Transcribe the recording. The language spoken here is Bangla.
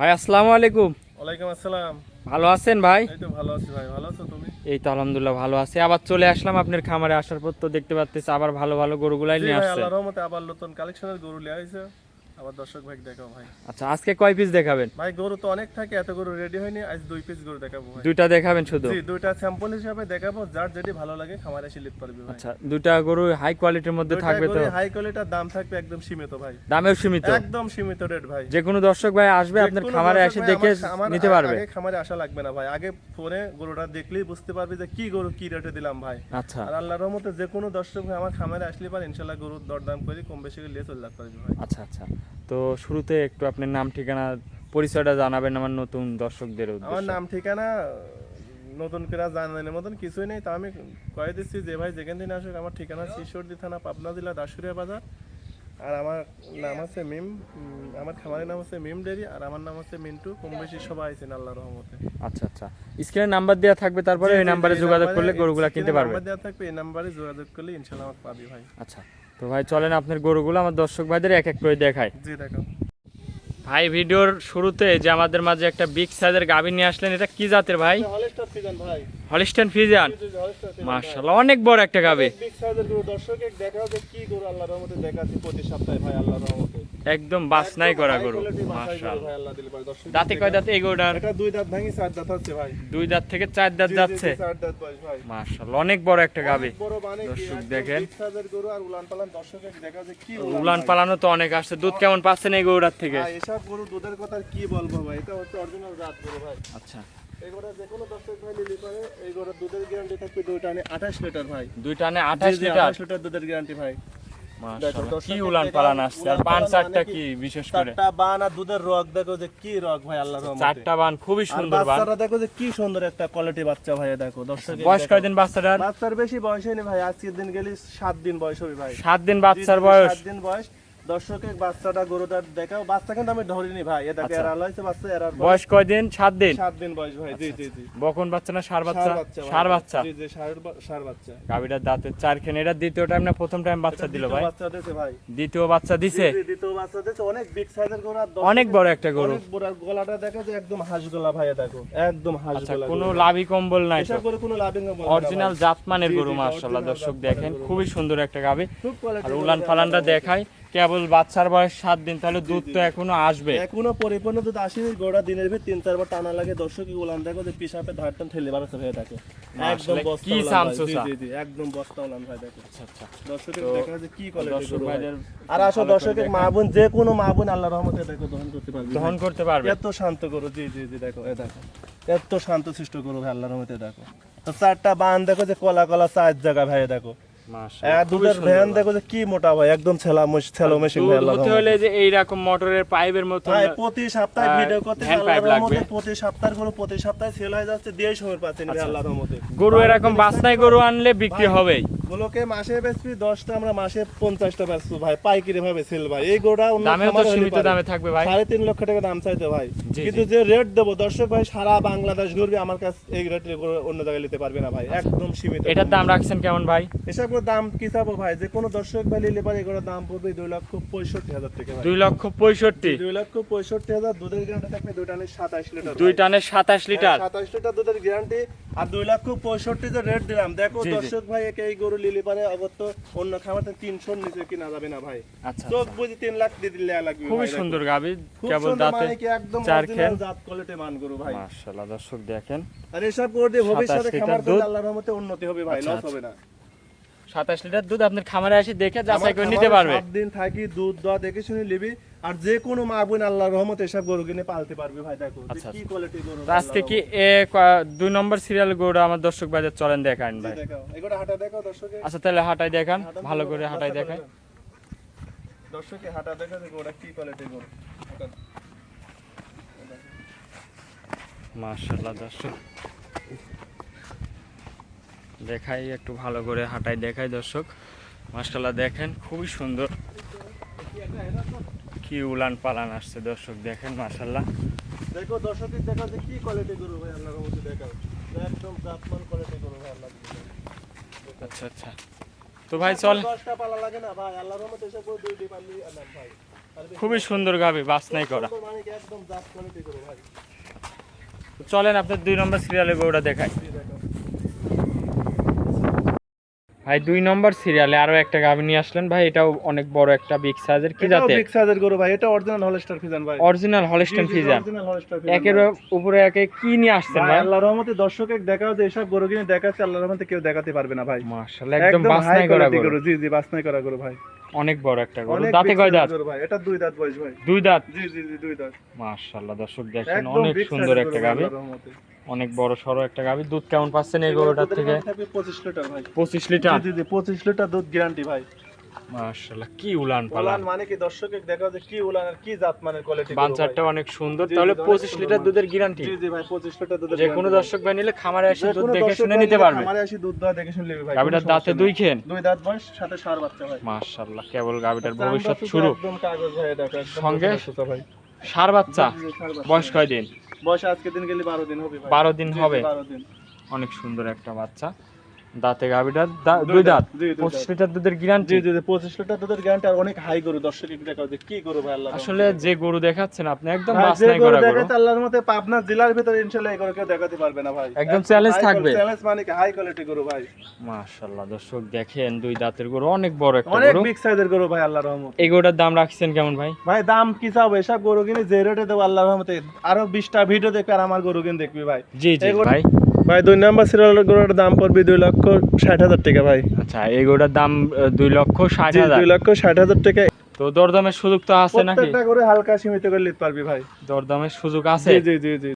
ভাই আসসালামু আলাইকুম। ওয়ালাইকুম আসসালাম। ভালো আছেন ভাই? এই তো ভালো আছি ভাই, ভালো আছো তুমি? এই তো আলহামদুলিল্লাহ ভালো আছি। আবার চলে আসলাম আপনার খামারে, আসার পর তো দেখতে পাচ্তেছি আবার ভালো ভালো গরুগুলাই জি নিয়ে ভাই, আসছেন। আল্লাহর রহমতে আবার নতুন কালেকশনের গরু নিয়ে আইছে। আবার দর্শক ভাই দেখাও ভাই। আচ্ছা, আজকে কয় পিস দেখাবেন? ভাই গরু তো অনেক থাকে, এত গরু রেডি হয়নি, আজ 2 পিস গরু দেখাবো ভাই। দুইটা দেখাবেন শুধু? জি, দুইটা স্যাম্পল হিসাবে দেখাবো, যার যেটি ভালো লাগে খামারে এসে নিতে পারবে ভাই। আচ্ছা, দুইটা গরু হাই কোয়ালিটির মধ্যে দুইটা থাকবে তো? গরু হাই কোয়ালিটির, দাম থাকবে একদম সীমিত ভাই। দামেও সীমিত? একদম সীমিত রেট ভাই। যে কোনো দর্শক ভাই আসবে আপনার যেকোনো খামারে দর্শক এসে ভাই দেখে আমার নিতে পারবে? আগে খামারে আসা লাগবে না ভাই, আগে ফোনে গরুটা দেখলেই বুঝতে পারবে যে কি গরু কি রেটে দিলাম ভাই। আচ্ছা আর আল্লাহর রহমতে যে কোনো দর্শক ভাই আমার খামারে আসলে পারে ইনশাআল্লাহ গরুর দরদাম করে কম বেশি করে নিয়ে চলে যেতে পারবে ভাই। আচ্ছা আচ্ছা। তো শুরুতে একটু আপনার নাম ঠিকানা পরিচয়টা জানাবেন আমার নতুন দর্শকদের আমার উদ্দেশ্যে। নাম ঠিকানা নতুন করে জানানোর মতন কিছুই নেই, তা আমি কয়ে দিচ্ছি যে ভাই যেখান থেকে আসুক, আমার ঠিকানা শিশরদি থানা, পাবনা জেলা, দাসুরিয়া বাজার। আর আমার নাম হচ্ছে মিম, আমার খামারের নাম হচ্ছে মিম ডেরি, আর আমার নাম হচ্ছে মিন্টু। কম বেশি সবাই আছেন আল্লাহর রহমতে। আচ্ছা আচ্ছা। স্ক্রিনে নাম্বার দেওয়া থাকবে, তারপরে এই নাম্বারে যোগাযোগ করলে গরুগুলা কিনতে পারবে। নাম্বার দেওয়া থাকবে, এই নাম্বারে যোগাযোগ করলে ইনশাআল্লাহ আমাকে পাবি ভাই। আচ্ছা, তো ভাই চলেন আপনার গরুগুলো আমার দর্শক ভাইদের এক এক করে দেখাই। জি দেখো ভাই ভিডিওর শুরুতে যে আমাদের মাঝে একটা বিগ সাইজের গাভী নিয়ে আসলেন, এটা কি জাতের ভাই? হলস্টার সিজন ভাই। Holstein Friesian? মাশাআল্লাহ, অনেক বড় একটা গাভী। বিগ সাইজের গরু, দর্শক দেখাও যে কি গরু আল্লাহর রহমতে দেখাচ্ছি প্রতি সপ্তাহে ভাই আল্লাহর রহমতে। একদম বাছনাই করা গরু, মাশাআল্লাহ। দাঁতে কয় দাঁত এই গরুটার? এটা 2 দাঁত ভাঙি 4 দাঁত হচ্ছে ভাই। 2 দাঁত থেকে 4 দাঁত যাচ্ছে। 4 দাঁত বয়স ভাই। মাশাআল্লাহ, অনেক বড় একটা গাভী। বড় মানে কি দর্শক একদম দেখেন, বিগ সাইজের গরু, আর উলান পালান দর্শক দেখাও যে কি উলান পালানো তো অনেক আসছে। দুধ কেমন পাচ্ছেন এই গরুটার থেকে? ভাই এসব গরু দুধের কথা আর কি বলবো ভাই, এটা হচ্ছে অরিজিনাল জাত গরু ভাই। আচ্ছা, এই গরুটা যে কোনো দর্শক ভাই নিতে পারে। এই গরুর দুধের গ্যারান্টি থাকবে 2 টানে 28 লিটার ভাই। 2 টানে 28 লিটার? 28 লিটার দুধের গ্যারান্টি ভাই। মাশাআল্লাহ, কি উলান পালান আসছে। আর বান চারটা কি বিশেষ করে? চারটা বান আর দুধের রগ দেখো যে কি রগ ভাই আল্লাহর রহমতে। চারটা বান খুবই আর সুন্দর বান। বাচ্চাটা দেখো যে কি সুন্দর একটা কোয়ালিটি বাচ্চা ভাই, দেখো দর্শক। বয়স কয়দিন বাচ্চাটার? বাচ্চার বেশি বয়স হয়নি ভাই, আজকের দিন গেলি 7 দিন বয়স হবে ভাই। 7 দিন বাচ্চার বয়স? 7 দিন বয়স। দর্শকের বাচ্চাটা গরুটার দেখাও, বাচ্চা কিন্তু আমি ধরিনি ভাই, এটা আচ্ছা। এরা লইছে বাচ্চা, এরা বয়স কয়দিন? 7 দিন? 7 দিন বয়স ভাই। জি জি জি। বকন বাচ্চা না ষাঁড় বাচ্চা? ভাই। ষাঁড় বাচ্চা। জি জি, ষাঁড় বাচ্চা। গাভীটার দাঁতের চারখান। এটা দ্বিতীয় টাইম না প্রথম টাইম বাচ্চা এটা দিল দ্বিতীয় ভাই? বাচ্চা দিয়েছে ভাই। দ্বিতীয় বাচ্চা দিছে? জি জি, দ্বিতীয় বাচ্চা দিয়েছে। অনেক বিগ সাইজের গরু, আর অনেক বড় একটা গরু। অনেক বড়। আর গলাটা দেখো যে একদম হাঁস গলা ভাই, দেখো একদম হাঁস আচ্ছা, গলা। কোনো লাভি কম্বল নাই তো? এসব গরু কোনো লাভিং না বলে। অরিজিনাল জাতমানের জি, গরু, জি, মাশাআল্লাহ। original দর্শক জাতমানের দেখেন, গরু। খুবই সুন্দর একটা গাভী। খুব কোয়ালিটি। আর উলান ফালানটা দেখাই, কেবল বাচ্চার বয়স 7 দিন, তাহলে দুধ তো এখনো আসবে। এখনো পরিপূর্ণ দুধ আসেনি। গোড়া দিনের ভিতর 3-4 বার টানা লাগে। দর্শক উলান দেখো যে পিসাপে ধারটান ঠেলে বাড়াতে হয়ে থাকে। একদম মাশাআল্লাহ, বস্তা কি উলান ভাই। সামসুসা। জি জি জি, একদম বস্তা উলান ভাই, দেখো। আচ্ছা আচ্ছা। দর্শকের তো দেখা যে কি কোয়ালিটি দর্শক গরু ভাই। ভাইদের আর আসো ভালো করে দর্শকের দেখান। মা বোন, যে কোনো মা বোন আল্লাহর রহমতে দেখো দহন করতে পারবে। দহন করতে পারবে? এত শান্ত গরু। জি জি জি, দেখো এ দেখো এত শান্ত শিষ্ট গরু ভাই আল্লাহর রহমতে, দেখো। তো 4টা বান দেখো যে কলা কলা 4 জায়গা ভাই, দেখো। মাশাআল্লাহ, খুবই দুধের সুন্দর ভ্যান বান। দেখো যে কি মোটা ভাই, একদম ছেলো মেশিন ভাই দুধ আল্লাহর হতে রহমতে। হলে যে এইরকম মোটরের পাইপের মতো ভাই প্রতি সপ্তাহে ভিডিও করতে হ্যান্ড আল্লাহর পাইপ লাগবে। রহমতে, প্রতি সপ্তাহে গরু প্রতি সপ্তাহে সেল হয়ে যাচ্ছে, দিয়ে সময় পাচ্ছেন ভাই আল্লাহর রহমতে। গরু এরকম বাছনাই গরু আনলে বিক্রি ভাই, হবেই। গুলোকে মাসে বেচবি 10টা, আমরা মাসে 50টা বেচবো ভাই, পাইকারি ভাবে সেল ভাই। এই গোটা অন্য দামেও তো খামারে হলে সীমিত পারে। দামে থাকবে ভাই। 3.5 লক্ষ টাকা দাম চাইতে ভাই। জি, কিন্তু যে রেট দেবো দর্শক ভাই সারা বাংলাদেশ ঘুরবে, আমার কাছে এই রেটে অন্য জায়গায় নিতে পারবে না ভাই, একদম সীমিত। এটার দাম রাখছেন কেমন ভাই? এসব দাম কি চাবো ভাই, যে কোনো দর্শক ভাই নিলে পারে এগুলোর দাম পড়বে 2,65,000 টাকা ভাই। 2,65,000? 2,65,000। দুধের গ্যারান্টি থাকবে 2 টানে 27 লিটার। 2 টানে 27 লিটার? 27 লিটার দুধের গ্যারান্টি। আর 2,65,000 যে রেট দিলাম, দেখো জি, জি। দর্শক ভাই এই গরু লিলি পারে অগত্য অন্য খামারে 300 নিচে কিনা যাবে না ভাই। আচ্ছা চোখ আচ্ছা। বুঝি 3 লাখ দিয়ে দিলে লাগবে ভাই, খুবই দেখো। সুন্দর গাভী, খুব কেবল সুন্দর, দাঁতে মানে কি একদম চার অরিজিনাল খেন। জাত কোয়ালিটি মান গরু ভাই। মাশাআল্লাহ, দর্শক দেখেন, আর এসব গরু দিয়ে 27 ভবিষ্যতে লিটার খামার দুধ। করলে আল্লাহর রহমতে উন্নতি হবে ভাই, আচ্ছা, লস আচ্ছা। হবে না। 27 লিটার দুধ আপনার খামারে এসে দেখে যাচাই আমার করে খামারে নিতে পারবে। 7 দিন থাকি, দুধ দোয়া দেখে শুনে নিবি। আর যে কোনো মা বোন আল্লাহর রহমতে এসব গরু কিনে পালতে পারবে ভাই, দেখো যে আচ্ছা, কি আচ্ছা। কোয়ালিটি গরু। তো আজকে কি 2 নম্বর সিরিয়াল গরুটা আমার দর্শক বাজার চলেন দেখান ভাই। দেখাও এগুলো হাঁটা দেখাও দর্শকে। আচ্ছা, তাহলে হাঁটাই দেখান, ভালো করে হাঁটাই দেখান। দর্শকে হাঁটা দেখা যে ওটা কি কোয়ালিটি গরু। মাশাআল্লাহ, দর্শক দেখাই একটু ভালো করে হাঁটাই দেখাই দর্শক। মাশাআল্লাহ দেখেন, খুবই সুন্দর, কি উলান পালান আসছে দর্শক দেখেন, মাশাআল্লাহ। দেখো দর্শকে দেখা যে কি কোয়ালিটি গরু ভাই আল্লাহর রহমতে, দেখাও একদম জাতমান কোয়ালিটি গরু ভাই আল্লাহর রহমতে। আচ্ছা আচ্ছা। তো ভাই চল, 10টা পালা লাগে না ভাই, আল্লাহর রহমতে এসব গরু 2টি পালি আনাম ভাই। খুবই সুন্দর গাভী, বাছনাই করা। মানে কি একদম জাত কোয়ালিটি গরু ভাই। চলেন আপনার 2 নম্বর সিরিয়ালে গরুটা দেখাই। ভাই 2 নম্বর সিরিয়ালে আরো একটা গাভী নিয়ে আসলেন ভাই, এটাও অনেক বড় একটা বিগ সাইজের। কি জাতের? বিগ সাইজের গরু ভাই, এটা অরিজিনাল হলস্টার ফিজান ভাই। Original Holstein Friesian. Original Holstein Friesian. একের উপরে একে কি নিয়ে আসছেন ভাই? আল্লাহর রহমতে দর্শকে দেখাও যে এসব গরু কিনে দেখাচ্ছে, আল্লাহর রহমতে কেউ দেখাতে পারবে না ভাই। মাশাআল্লাহ, একদম বাছনাই high করা quality গরু। জি জি, বাছনাই করা গরু ভাই। অনেক বড় একটা গরু। অনেক দাঁতে big কয় size দাঁত? গরু ভাই, এটা 2 দাঁত বয়স ভাই। 2 দাঁত। জি জি জি, 2 দাঁত। মাশাআল্লাহ দর্শক দেখেন, একদম অনেক big সুন্দর size একটা গরু গাভী, আল্লাহর রহমতে। অনেক বড় সরো একটা গাভী। দুধ কেমন পাচ্ছেন এই গরুটার থেকে? 25 লিটার ভাই। 25 লিটার। জি জি, 25 লিটার দুধ গ্যারান্টি ভাই। মাশাআল্লাহ, কি উলান পালান। উলান মানে কি দর্শকে দেখাও যে কি উলান আর কি জাত মানের কোয়ালিটি। বাঞ্চারটা অনেক সুন্দর। জি, তাহলে জি, অনেক 25 সুন্দর লিটার মান। দুধের গ্যারান্টি। জি জি ভাই, 25 লিটার দুধের যে কোনো guarantee দর্শক ভাই নিলে খামারে এসে ভাই। দুধ যে কোনো দেখে দর্শক শুনে ভাই নিতে নিলে পারবে। খামারে এসে দুধ দোয়া দেখে শুনে নেবে ভাই। গাভীটার কোনো দাঁতে সমস্যা দুই নেই। খেন। 2 দাঁত বয়স, সাথে ষাঁড় বাচ্চা ভাই। মাশাআল্লাহ, কেবল গাভীটার চামড়া ভবিষ্যৎ শুধু শুরু। একদম কাগজ ভাই, এটা একদম সঙ্গে সুতা ভাই। ষাঁড় বাচ্চা। জি, জি, ষাঁড় বাচ্চা। বয়স কয় দিন? বয়স আজকে দিন গেলে 12 দিন হবে ভাই। 12 দিন জি, জি, হবে। 12 দিন। অনেক সুন্দর একটা বাচ্চা। দাঁতে গাভীটার 2 দুই দাঁত। দাঁত, জি, দুই 25 দাঁত। লিটার দুধের গ্যারান্টি। জি জি জি, 25 লিটার দুধের গ্যারান্টি আর অনেক হাই গরু। দর্শক একটু দেখাও যে কি গরু ভাই আল্লাহর আসলে যে গরু দেখাচ্ছেন আপনি একদম ভাই, যে বাছনাই গরু করা গরু। দেখাতে আল্লাহর মতে পাবনা জেলার ভিতরে ইনশাআল্লাহ এই গরু কেউ দেখাতে পারবে না ভাই। একদম চ্যালেঞ্জ থাকবে। চ্যালেঞ্জ মানে কি হাই কোয়ালিটি গরু ভাই। মাশাআল্লাহ দর্শক দেখেন, 2 দাঁতের গরু, অনেক বড় একটা অনেক গরু। বিগ সাইজের গরু ভাই আল্লাহর রহমতে। এই গরুটার দাম রাখছেন কেমন ভাই? ভাই দাম কি চাও, এসব গরু কিনে যে রেটে দেবো আল্লাহর রহমতে। আরো 20টা ভিডিও দেখবে আর আমার গরু কিনে দেখবি ভাই। জি জি এই গরু- ভাই। ভাই 2 নাম্বার সিরিয়ালের গরুটার দাম পড়বে 2,60,000 টাকা ভাই। আচ্ছা, এই গরুটার দাম 2,60,000। জি, 2,60,000 টাকা। তো দরদামের সুযোগ তো আছে নাকি? প্রত্যেকটা করে হালকা সীমিত করে নিতে পারবি ভাই। দরদামের সুযোগ আছে? জি জি জি জি।